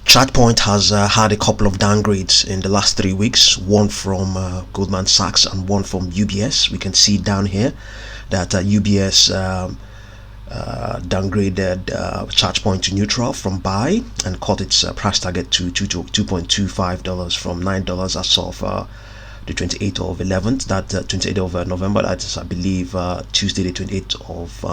ChargePoint has had a couple of downgrades in the last 3 weeks, one from Goldman Sachs and one from UBS. We can see down here that UBS downgraded ChargePoint to neutral from buy and cut its price target to $2.25 from $9 as of the 28th of 11th, that 28th of November. That is, I believe, Tuesday the 28th of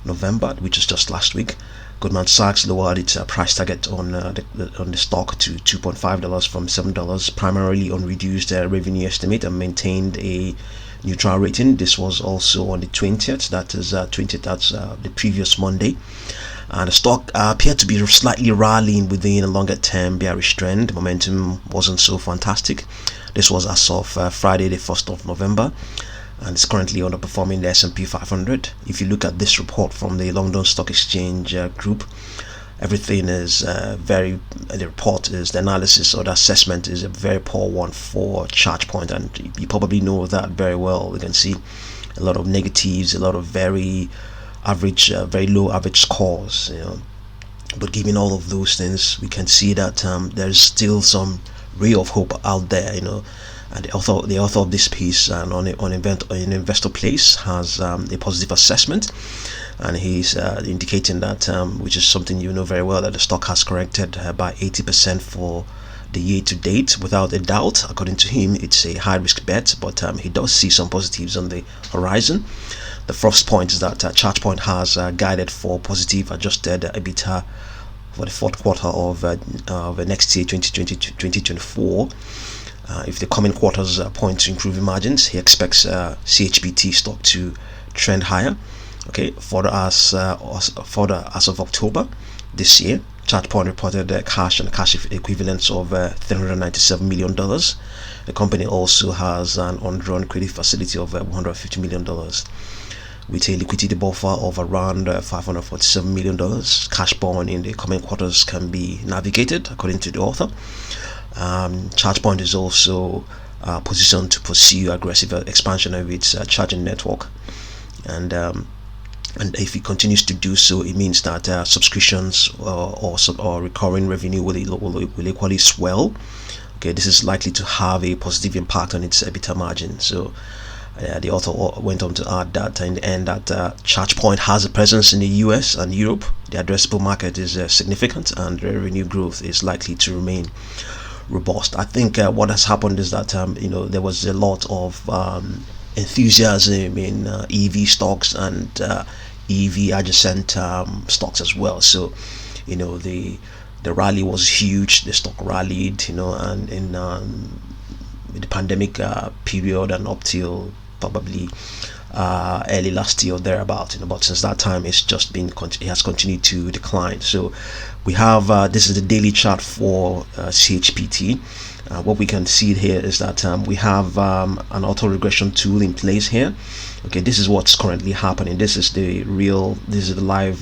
November, which is just last week. Goldman Sachs lowered its price target on the stock to $2.5 from $7, primarily on reduced revenue estimate, and maintained a neutral rating. This was also on the 20th, that is 20th, that's the previous Monday. And the stock appeared to be slightly rallying within a longer term bearish trend. Momentum wasn't so fantastic. This was as of Friday the 1st of November, and it's currently underperforming the S&P 500. If you look at this report from the London Stock Exchange group, everything is the report is, the analysis or the assessment is a very poor one for ChargePoint, and you probably know that very well. You can see a lot of negatives, a lot of very low average scores, but given all of those things, we can see that there's still some ray of hope out there, and the author of this piece and on Investor Place has a positive assessment, and he's indicating that, which is something you know very well, that the stock has corrected by 80% for the year to date. Without a doubt, according to him, it's a high risk bet, but he does see some positives on the horizon. The first point is that ChargePoint has guided for positive adjusted EBITDA for the fourth quarter of next year, 2024. If the coming quarters point to improving margins, he expects CHPT stock to trend higher. Okay, further as of October this year, ChargePoint reported cash and cash equivalents of $397 million. The company also has an undrawn credit facility of $150 million. With a liquidity buffer of around $547 million, cash burn in the coming quarters can be navigated, according to the author. ChargePoint is also positioned to pursue aggressive expansion of its charging network, and if it continues to do so, it means that subscriptions or recurring revenue will equally swell. Okay, this is likely to have a positive impact on its EBITDA margin. So the author went on to add that in the end that ChargePoint has a presence in the US and Europe. The addressable market is significant, and revenue growth is likely to remain robust. I think what has happened is that there was a lot of enthusiasm in EV stocks and EV adjacent stocks as well. So the rally was huge. The stock rallied, and in the pandemic period and up till probably early last year or thereabout, but since that time it has continued to decline. So we have this is the daily chart for CHPT. What we can see here is that we have an auto regression tool in place here. Okay, this is what's currently happening. This is the live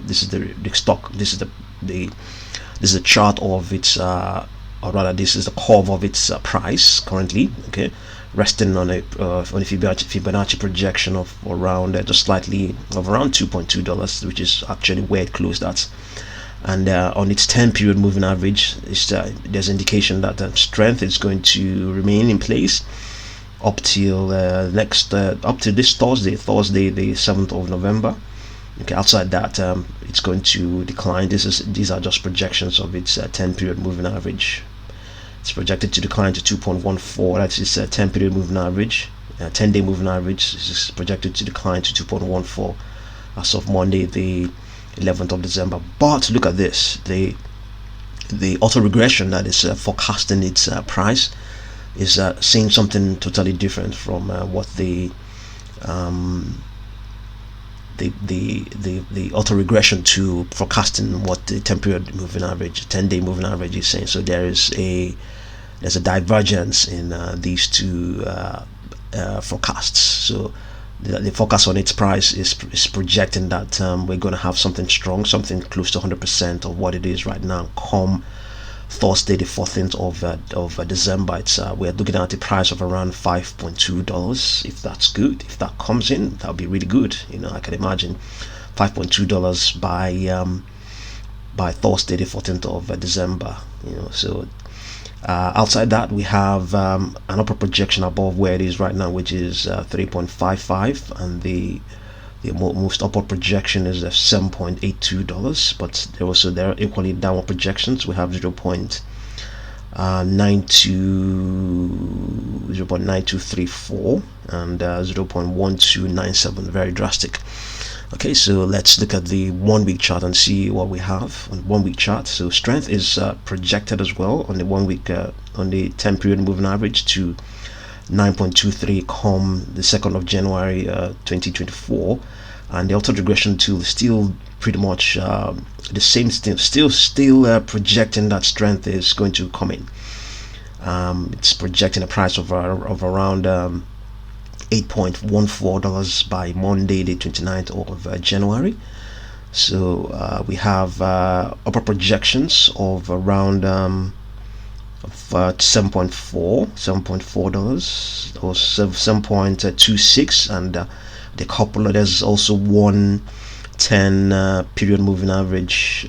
this is the stock, this is the chart of its or rather this is the curve of its price currently, okay, resting on a Fibonacci projection of around just slightly of around $2.2, which is actually where it closed at. And on its 10-period moving average, there's indication that strength is going to remain in place up till up to this Thursday, the 7th of November. Okay, outside that, it's going to decline. These are just projections of its 10-period moving average. It's projected to decline to 2.14. That's its 10-period moving average. 10-day moving average is projected to decline to 2.14 as of Monday, the 11th of December. But look at this: the auto regression that is forecasting its price is saying something totally different from what the auto regression to forecasting what the 10-period moving average, 10-day moving average is saying. So there's a divergence in these two forecasts. So the forecast on its price is projecting that we're going to have something strong, something close to 100% of what it is right now come Thursday the 14th of December. We're looking at a price of around $5.2. If that's good, if that comes in, that'll be really good. I can imagine $5.2 by by Thursday the 14th of December. So outside that, we have an upper projection above where it is right now, which is 3.55, and the most upward projection is $7.82, but there are equally downward projections. We have 0.9234 and 0.1297, very drastic. Okay, so let's look at the 1 week chart and see what we have on 1 week chart. So strength is projected as well on the 1 week on the 10 period moving average to 9.23 come the 2nd of January 2024, and the auto regression tool is still pretty much the same thing, still projecting that strength is going to come in. It's projecting a price of around $8.14 by Monday the 29th of January. So we have upper projections of around $7.4 or $7.26, and the couple there's also 110 period moving average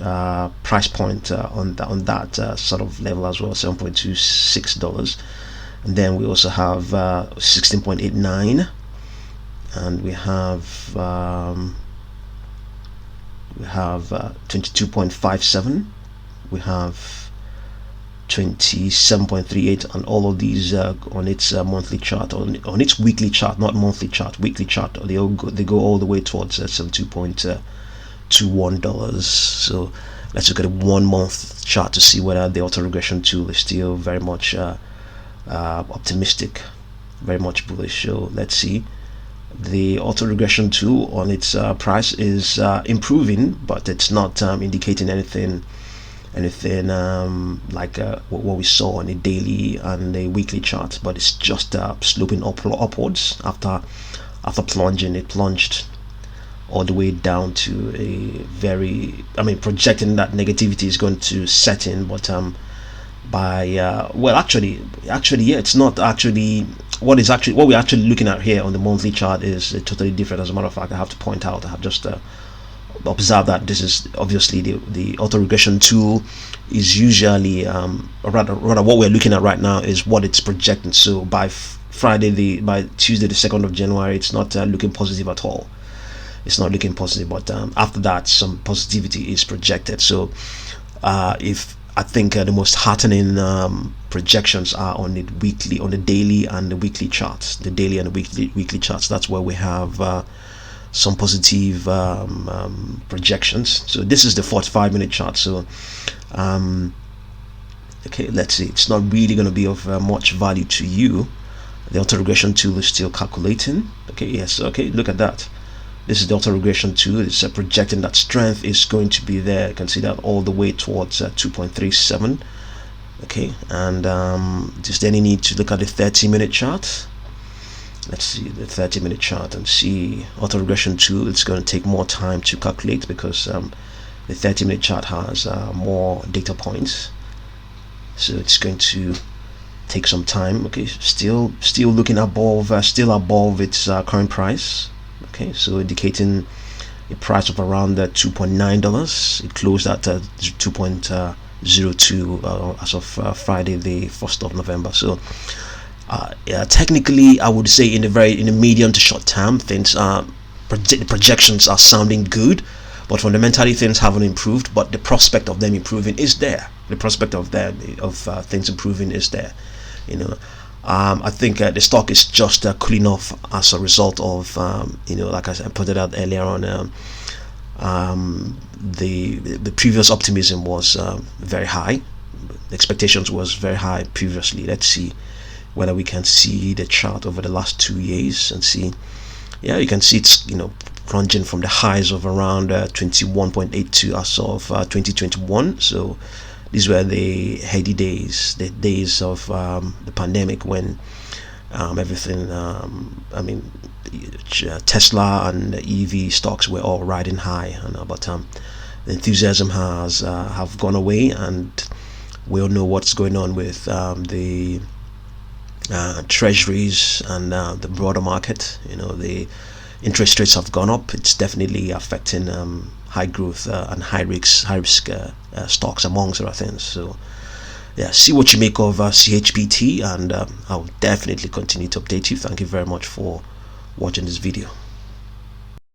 price point on that sort of level as well, $7.26. And then we also have 16.89, and we have 22.57, we have 27.38, and all of these on its monthly chart, on its weekly chart, not monthly chart, weekly chart, they go all the way towards $72.21. So let's look at a 1 month chart to see whether the auto regression tool is still very much optimistic, very much bullish. So let's see. The auto regression tool on its price is improving, but it's not indicating anything like what we saw on the daily and the weekly chart, but it's just sloping upwards after plunging. It plunged all the way down to a very, projecting that negativity is going to set in, but actually yeah, it's not actually what we're actually looking at here on the monthly chart is totally different. As a matter of fact, I have to point out, I have just observe that this is obviously the auto regression tool is usually rather what we're looking at right now is what it's projecting. So by Tuesday the 2nd of January, it's not looking positive at all. It's not looking positive, but after that some positivity is projected. So if I think the most heartening projections are on the daily and the weekly charts. The daily and the weekly charts. That's where we have some positive projections. So this is the 45-minute chart. So okay, let's see. It's not really going to be of much value to you. The auto regression tool is still calculating. Okay, yes. Okay, look at that. This is the auto regression tool. It's projecting that strength is going to be there. You can see that all the way towards 2.37. Okay, and is there any need to look at the 30-minute chart? Let's see the 30-minute chart and see auto regression tool. It's going to take more time to calculate because the 30-minute chart has more data points, so it's going to take some time. Okay, still looking above, still above its current price. Okay, so indicating a price of around $2.9. It closed at 2.02 as of Friday the 1st of November. So technically I would say in the medium to short term, things the projections are sounding good, but fundamentally things haven't improved, but the prospect of them improving is there. The prospect of things improving is there. I think the stock is just cooling off as a result of like I pointed out earlier on, the previous optimism was very high. The expectations was very high previously. Let's see whether we can see the chart over the last 2 years and see. Yeah, you can see it's plunging from the highs of around 21.82 as of 2021. So these were the heady days, the days of the pandemic, when everything, Tesla and EV stocks were all riding high, but the enthusiasm have gone away, and we all know what's going on with the treasuries and the broader market. The interest rates have gone up. It's definitely affecting high growth and high risk stocks, amongst other things. So yeah, see what you make of CHPT, and I'll definitely continue to update you. Thank you very much for watching this video.